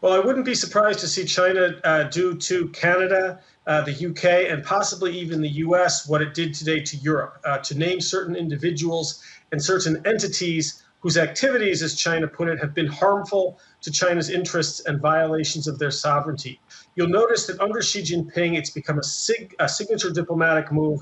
Well, I wouldn't be surprised to see China do to Canada, the UK, and possibly even the US what it did today to Europe, to name certain individuals and certain entities whose activities, as China put it, have been harmful to China's interests and violations of their sovereignty. You'll notice that under Xi Jinping, it's become a signature diplomatic move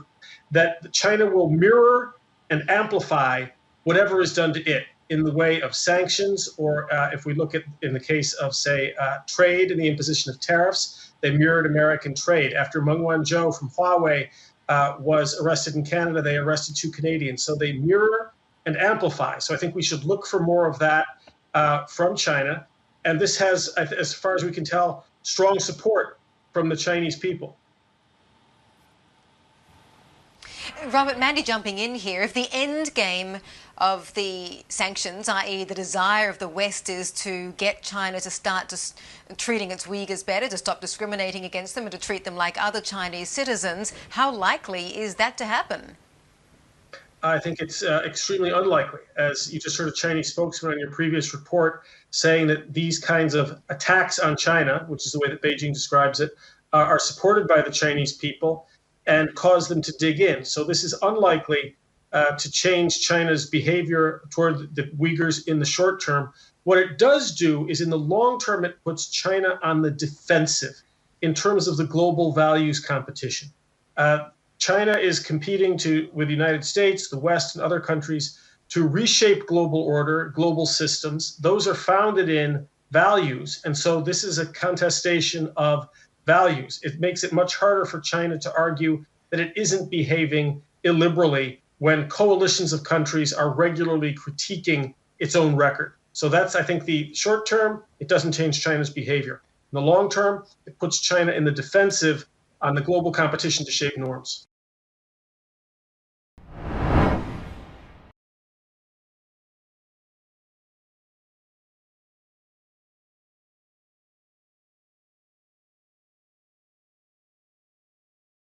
that China will mirror and amplify whatever is done to it in the way of sanctions, or if we look at, in the case of, say, trade and the imposition of tariffs, they mirrored American trade. After Meng Wanzhou from Huawei was arrested in Canada, they arrested 2 Canadians. So they mirror and amplify. So I think we should look for more of that from China. And this has, as far as we can tell, strong support from the Chinese people. Robert, Mandy jumping in here, if the end game of the sanctions, i.e. the desire of the West, is to get China to start treating its Uyghurs better, to stop discriminating against them and to treat them like other Chinese citizens, how likely is that to happen? I think it's extremely unlikely. As you just heard a Chinese spokesman on your previous report saying that these kinds of attacks on China, which is the way that Beijing describes it, are supported by the Chinese people and cause them to dig in. So this is unlikely to change China's behavior toward the Uyghurs in the short term. What it does do is in the long term, it puts China on the defensive in terms of the global values competition. China is competing with the United States, the West, and other countries to reshape global order, global systems. Those are founded in values. And so this is a contestation of values. It makes it much harder for China to argue that it isn't behaving illiberally when coalitions of countries are regularly critiquing its own record. So that's, I think, the short term, it doesn't change China's behavior. In the long term, it puts China in the defensive on the global competition to shape norms.